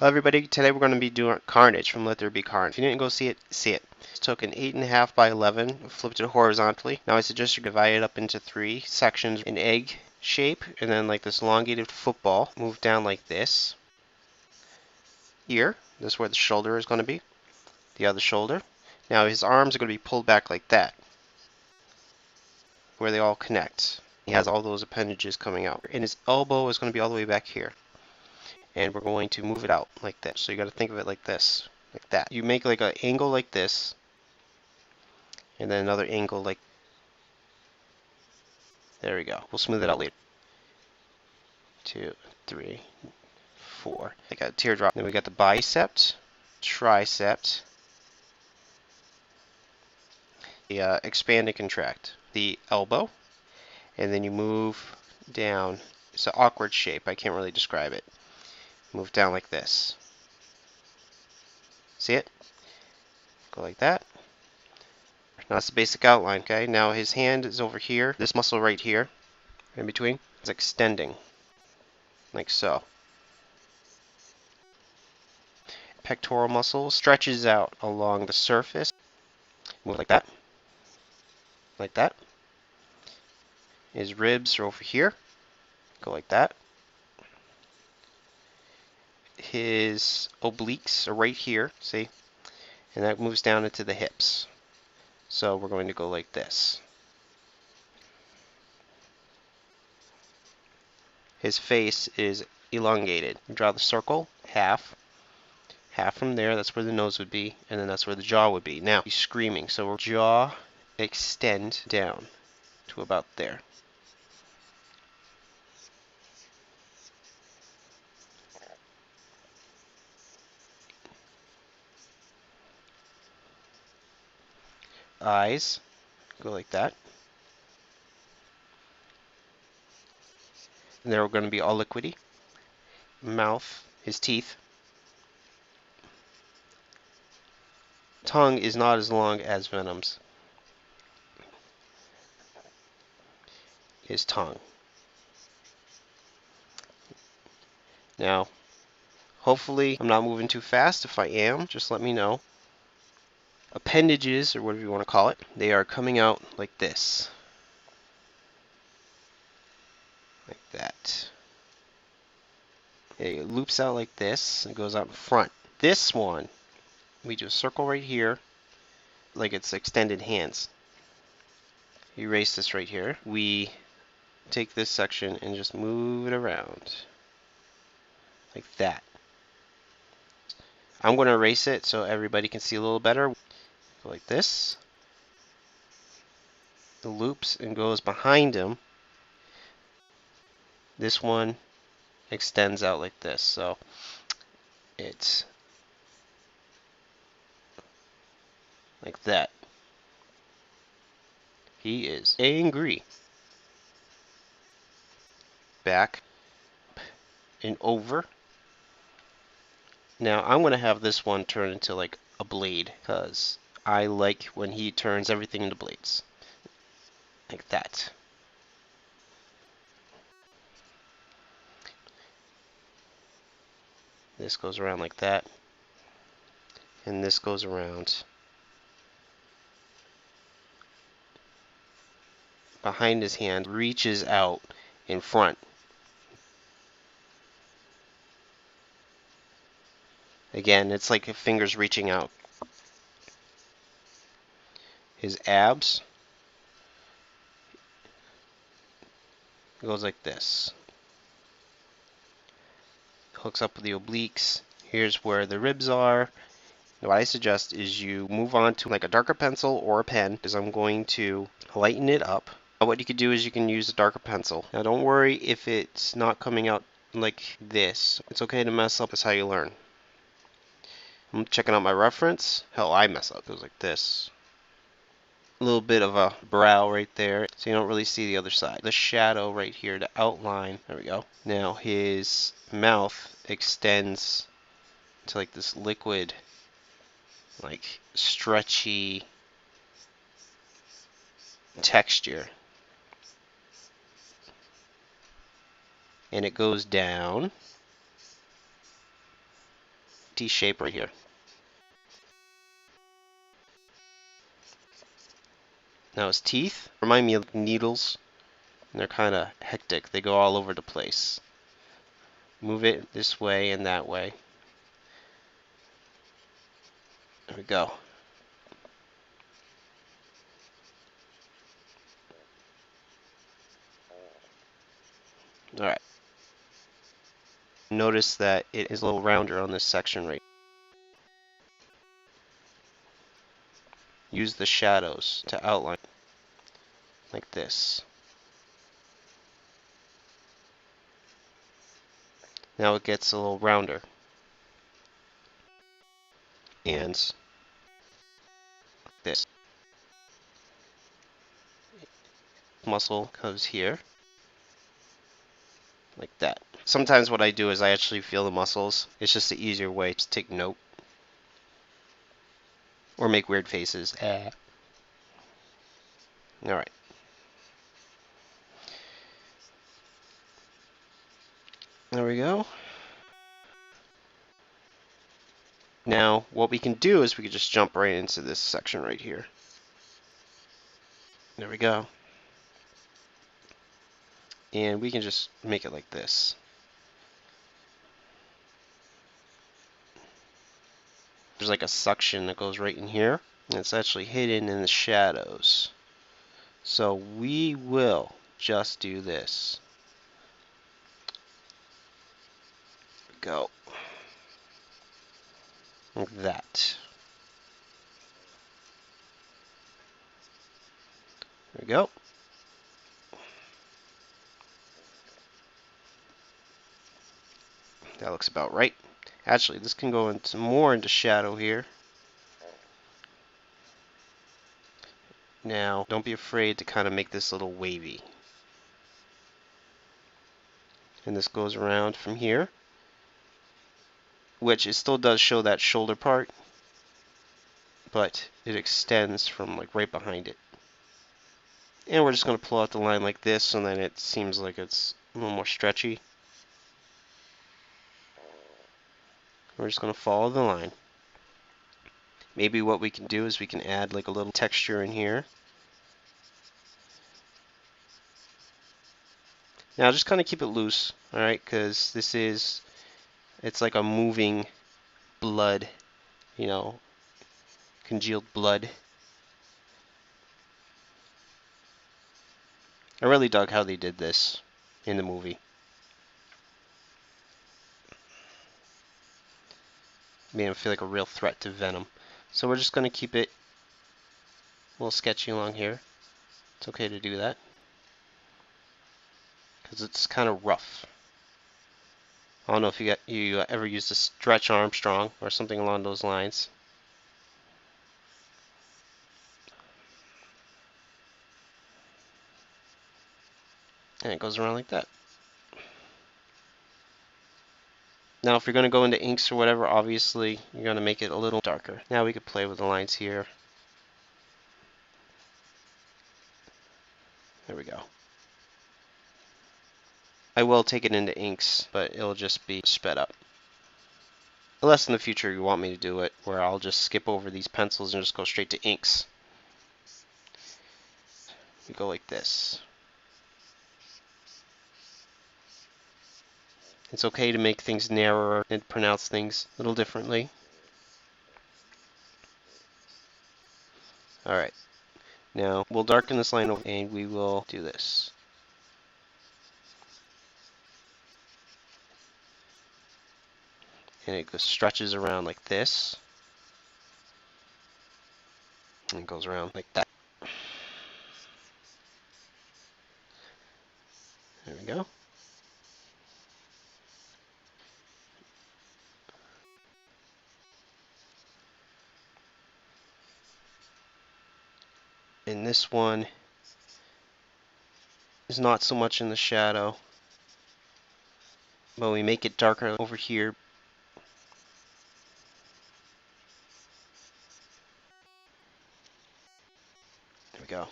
Hello everybody, today we're going to be doing Carnage from Let There Be Carnage. If you didn't go see it, see it. Just took an 8.5 by 11, flipped it horizontally. Now I suggest you divide it up into 3 sections, an egg shape, and then like this elongated football. Move down like this. Here, this is where the shoulder is going to be, the other shoulder. Now his arms are going to be pulled back like that, where they all connect. He has all those appendages coming out. And his elbow is going to be all the way back here. And we're going to move it out like this. So you got to think of it like this, like that. You make like an angle like this, and then another angle like. There we go. We'll smooth it out later. 2, 3, 4. Like a teardrop. Then we got the bicep, tricep, the expand and contract, the elbow, and then you move down. It's an awkward shape. I can't really describe it. Move down like this. See it? Go like that. Now that's the basic outline, okay? Now his hand is over here. This muscle right here, in between, is extending, like so. Pectoral muscle stretches out along the surface. Move like that. Like that. His ribs are over here. Go like that. His obliques are right here, see? And that moves down into the hips. So we're going to go like this. His face is elongated. Draw the circle, half from there, that's where the nose would be, and then that's where the jaw would be. Now, he's screaming, so we'll jaw extend down to about there. Eyes go like that. And they're going to be all liquidy. Mouth, his teeth. Tongue is not as long as Venom's. His tongue. Now, hopefully I'm not moving too fast. If I am, just let me know. Appendages, or whatever you want to call it, they are coming out like this. Like that. It loops out like this and goes out in front. This one, we do a circle right here, like it's extended hands. Erase this right here. We take this section and just move it around. Like that. I'm going to erase it so everybody can see a little better. Go like this. The loops and goes behind him. This one extends out like this. So it's like that. He is angry. Back and over. Now I'm going to have this one turn into like a blade because I like when he turns everything into blades. Like that. This goes around like that. And this goes around behind his hand, reaches out in front. Again, it's like his fingers reaching out. His abs goes like this. Hooks up with the obliques. Here's where the ribs are. Now what I suggest is you move on to like a darker pencil or a pen, because I'm going to lighten it up. What you could do is you can use a darker pencil. Now don't worry if it's not coming out like this. It's okay to mess up. That's how you learn. I'm checking out my reference. Hell, I mess up. It goes like this. A little bit of a brow right there, so you don't really see the other side. The shadow right here, the outline. There we go. Now his mouth extends to like this liquid, like stretchy texture. And it goes down. T shape right here. Now his teeth remind me of needles, and they're kind of hectic. They go all over the place. Move it this way and that way. There we go. Alright. Notice that it is a little rounder on this section right. Use the shadows to outline like this. Now it gets a little rounder. And this muscle comes here like that. Sometimes what I do is I actually feel the muscles. It's just the easier way to take note or make weird faces. Alright. There we go. Now, what we can do is we can just jump right into this section right here. There we go. And we can just make it like this. There's like a suction that goes right in here. And it's actually hidden in the shadows. So we will just do this. Go. Like that. There we go. That looks about right. Actually, this can go into more into shadow here. Now, don't be afraid to kind of make this a little wavy. And this goes around from here, which it still does show that shoulder part, but it extends from like right behind it. And we're just going to pull out the line like this, so then it seems like it's a little more stretchy. We're just going to follow the line. Maybe what we can do is we can add like a little texture in here. Now just kind of keep it loose, alright, because it's like a moving blood, you know, congealed blood. I really dug how they did this in the movie. Made him feel like a real threat to Venom. So we're just going to keep it a little sketchy along here. It's okay to do that, because it's kind of rough. I don't know if you ever used a Stretch Armstrong or something along those lines. And it goes around like that. Now if you're going to go into inks or whatever, obviously you're going to make it a little darker. Now we could play with the lines here. There we go. I will take it into inks, but it'll just be sped up. Unless in the future you want me to do it, where I'll just skip over these pencils and just go straight to inks. We go like this. It's okay to make things narrower and pronounce things a little differently. Alright, now we'll darken this line over and we will do this. And it stretches around like this. And it goes around like that. There we go. And this one is not so much in the shadow, but we make it darker over here. There we go.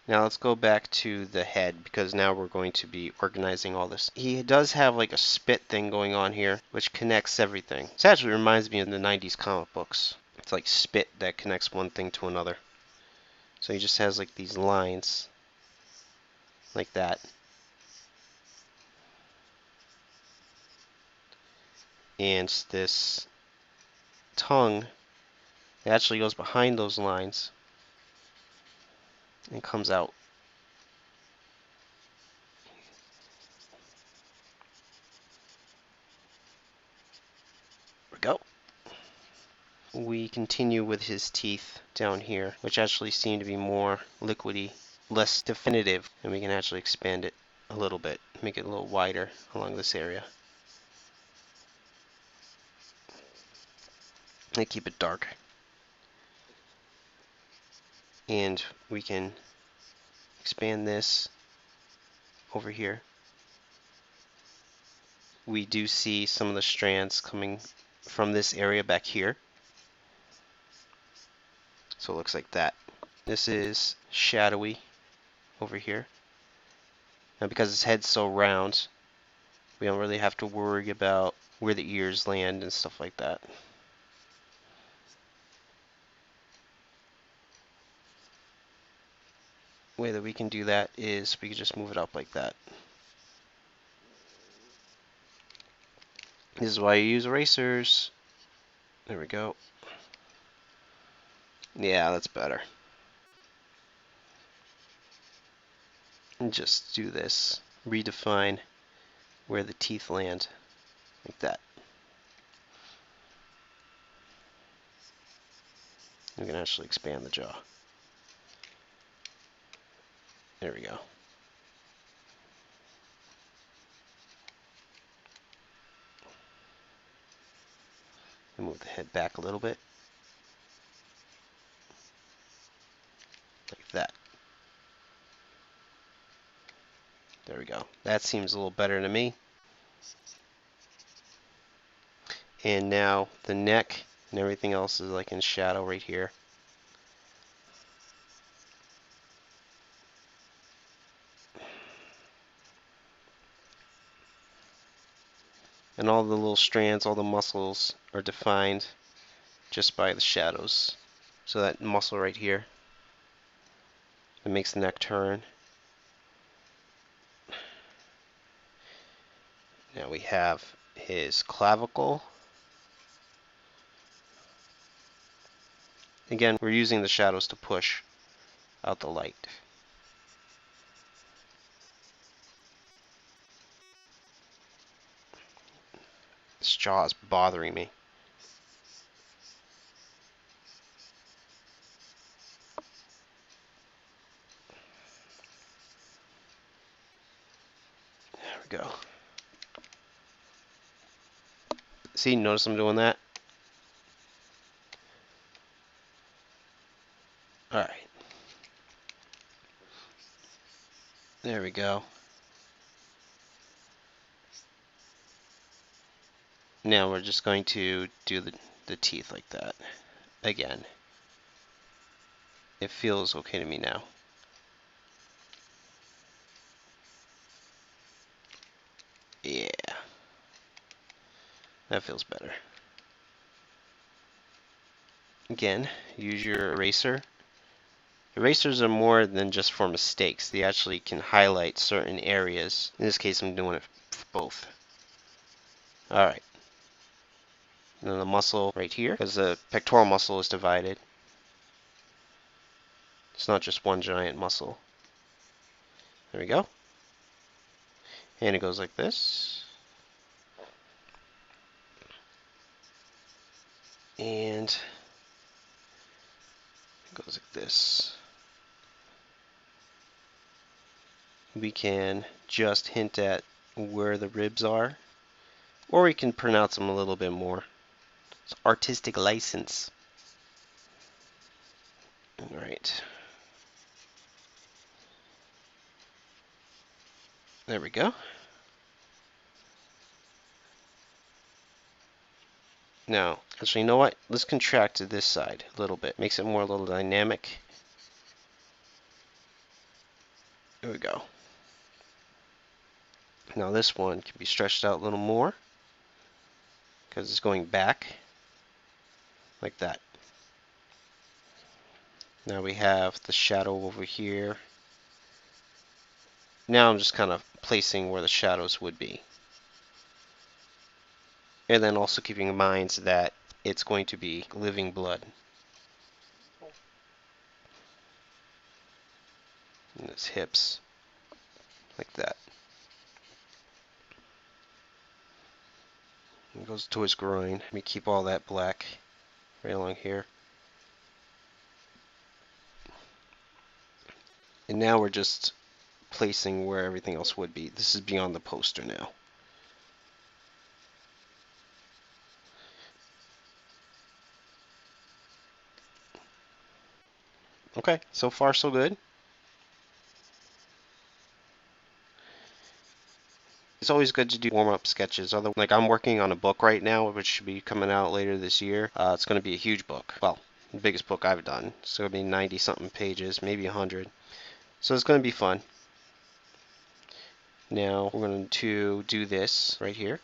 Now let's go back to the head, because now we're going to be organizing all this. He does have like a spit thing going on here, which connects everything. This actually reminds me of the 90s comic books. It's like spit that connects one thing to another. So he just has like these lines, like that. And this tongue actually goes behind those lines and comes out. There we go. We continue with his teeth down here, which actually seem to be more liquidy, less definitive, and we can actually expand it a little bit, make it a little wider along this area. And keep it dark. And we can expand this over here. We do see some of the strands coming from this area back here. So it looks like that. This is shadowy over here. Now because his head's so round, we don't really have to worry about where the ears land and stuff like that. Way that we can do that is we can just move it up like that. This is why you use erasers. There we go. Yeah, that's better. And just do this. Redefine where the teeth land. Like that. We can actually expand the jaw. There we go. And move the head back a little bit. Like that. There we go. That seems a little better to me. And now the neck and everything else is like in shadow right here. And all the little strands, all the muscles are defined just by the shadows. So that muscle right here that makes the neck turn. Now we have his clavicle. Again, we're using the shadows to push out the light. This jaw is bothering me. There we go. See, notice I'm doing that? Alright. There we go. Now we're just going to do the teeth like that. Again. It feels okay to me now. Yeah. That feels better. Again, use your eraser. Erasers are more than just for mistakes. They actually can highlight certain areas. In this case, I'm doing it for both. Alright. And then the muscle right here, because the pectoral muscle is divided. It's not just one giant muscle. There we go. And it goes like this. And it goes like this. We can just hint at where the ribs are, or we can pronounce them a little bit more. It's artistic license. Alright. There we go. Now, actually, you know what? Let's contract to this side a little bit. Makes it more a little dynamic. There we go. Now this one can be stretched out a little more because it's going back like that. Now we have the shadow over here. Now I'm just kind of placing where the shadows would be. And then also keeping in mind that it's going to be living blood. And his hips, like that. It goes to his groin. Let me keep all that black right along here. And now we're just placing where everything else would be. This is beyond the poster now. Okay, so far so good. It's always good to do warm-up sketches. Like I'm working on a book right now, which should be coming out later this year. It's going to be a huge book. Well, the biggest book I've done. It's going to be 90-something pages, maybe 100. So it's going to be fun. Now we're going to do this right here.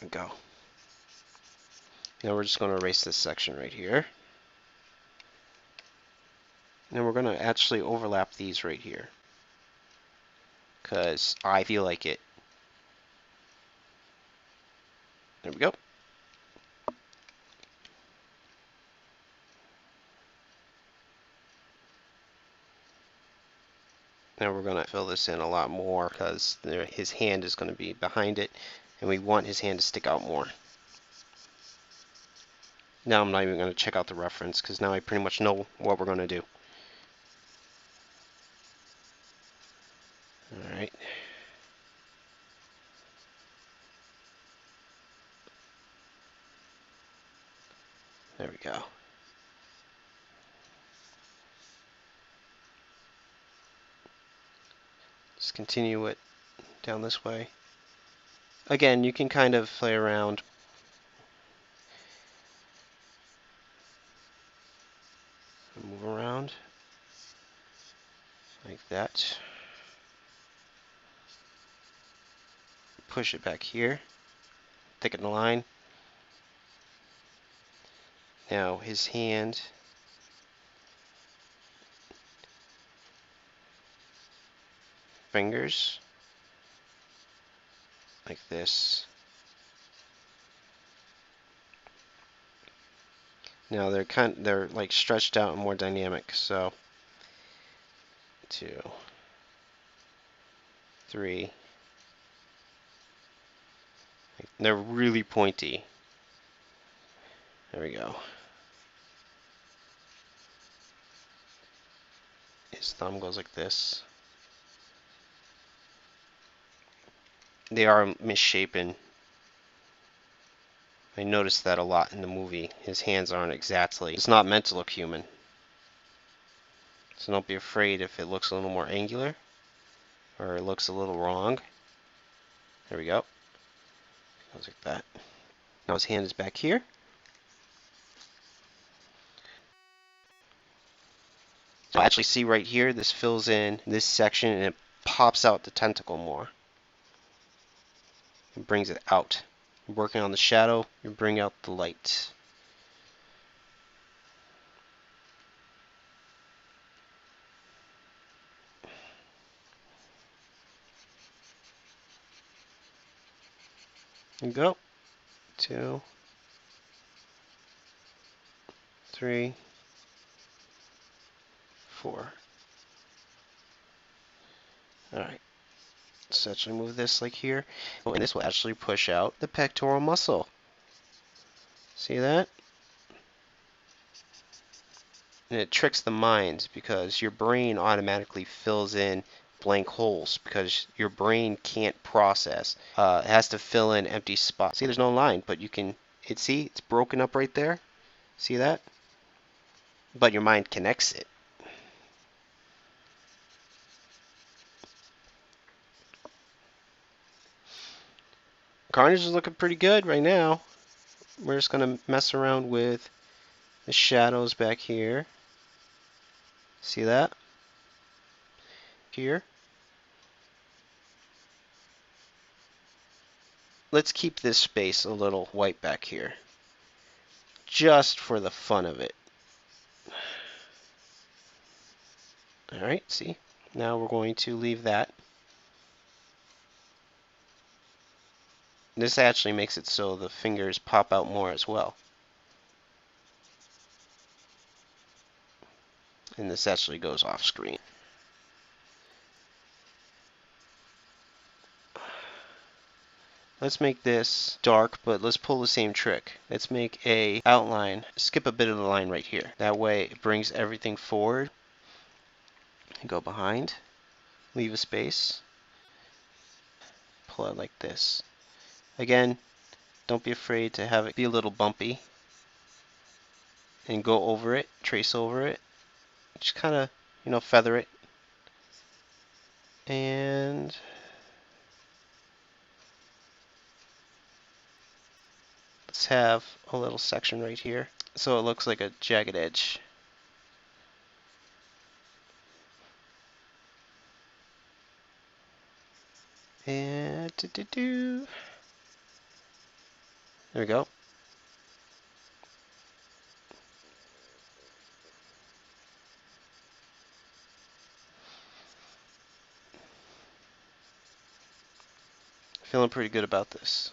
There we go. Now we're just going to erase this section right here. And we're going to actually overlap these right here, because I feel like it. There we go. Now we're going to fill this in a lot more because his hand is going to be behind it, and we want his hand to stick out more. Now I'm not even going to check out the reference because now I pretty much know what we're going to do. Alright. There we go. Just continue it down this way. Again, you can kind of play around. Move around like that. Push it back here. Thicken the line. Now his hand. Fingers. Like this. Now they're like stretched out and more dynamic. So 2, 3. They're really pointy. There we go. His thumb goes like this. They are misshapen. I noticed that a lot in the movie. His hands aren't exactly. It's not meant to look human. So don't be afraid if it looks a little more angular or it looks a little wrong. There we go. Goes like that. Now his hand is back here. So actually see right here, this fills in this section and it pops out the tentacle more. It brings it out. You're working on the shadow, you bring out the light. There you go. 2, 3, 4. Alright. Let's actually move this like here. Oh, and this will actually push out the pectoral muscle. See that? And it tricks the mind because your brain automatically fills in blank holes because your brain can't process. It has to fill in empty spots. See, there's no line, but you can. See, it's broken up right there. See that? But your mind connects it. Carnage is looking pretty good right now. We're just going to mess around with the shadows back here. See that? Here. Let's keep this space a little white back here, just for the fun of it. Alright, see? Now we're going to leave that. This actually makes it so the fingers pop out more as well. And this actually goes off screen. Let's make this dark, but let's pull the same trick. Let's make a outline, skip a bit of the line right here. That way it brings everything forward. Go behind, leave a space, pull it like this. Again, don't be afraid to have it be a little bumpy. And go over it, trace over it. Just kind of, feather it. And let's have a little section right here so it looks like a jagged edge. And there we go. Feeling pretty good about this.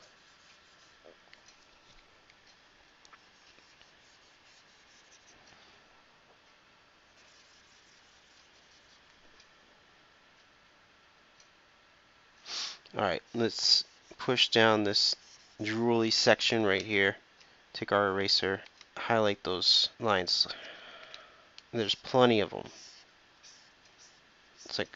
Alright, let's push down this drooly section right here. Take our eraser, highlight those lines. There's plenty of them. It's like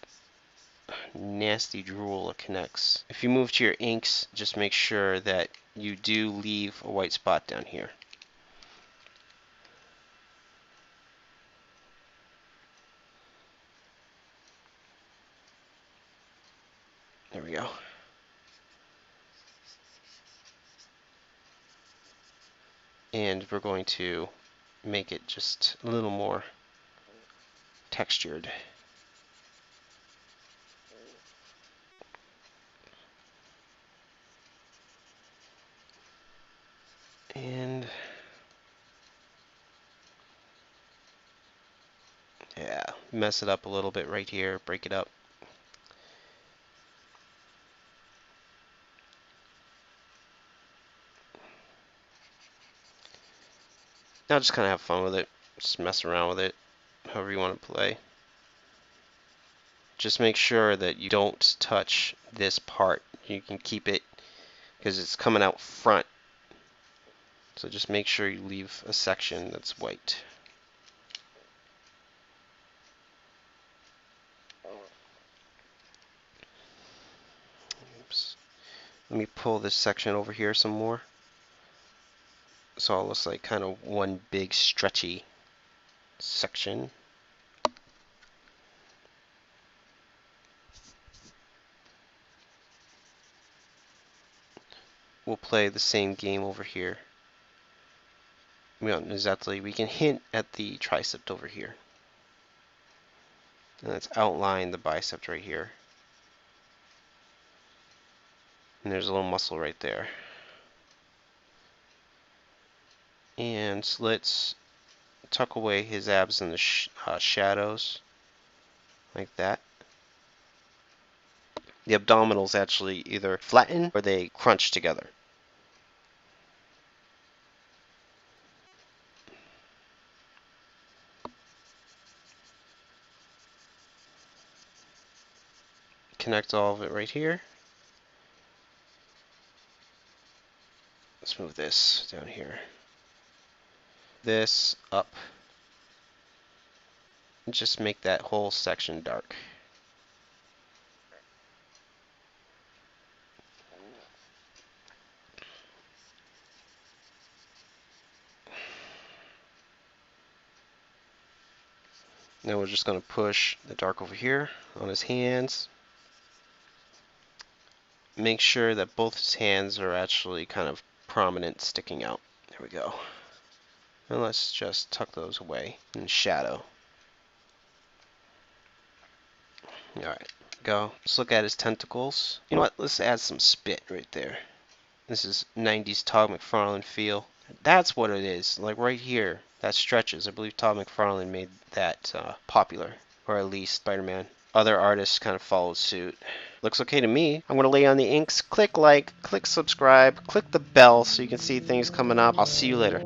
nasty drool that connects. If you move to your inks, just make sure that you do leave a white spot down here. There we go. And we're going to make it just a little more textured. And yeah, mess it up a little bit right here, break it up. Now just kind of have fun with it. Just mess around with it, however you want to play. Just make sure that you don't touch this part. You can keep it because it's coming out front. So just make sure you leave a section that's white. Oops. Let me pull this section over here some more. So it looks like kind of one big stretchy section. We'll play the same game over here. Exactly, we can hint at the tricep over here. And let's outline the bicep right here. And there's a little muscle right there. And let's tuck away his abs in the shadows, like that. The abdominals actually either flatten or they crunch together. Connect all of it right here. Let's move this down here. This up. And just make that whole section dark. Now we're just going to push the dark over here on his hands. make sure that both his hands are actually kind of prominent, sticking out. There we go. And let's just tuck those away in shadow. Alright, go. Let's look at his tentacles. You know what? Let's add some spit right there. This is 90s Todd McFarlane feel. That's what it is. Like right here. That stretches. I believe Todd McFarlane made that popular. Or at least Spider-Man. Other artists kind of followed suit. Looks okay to me. I'm going to lay on the inks. Click like, click subscribe, click the bell so you can see things coming up. I'll see you later.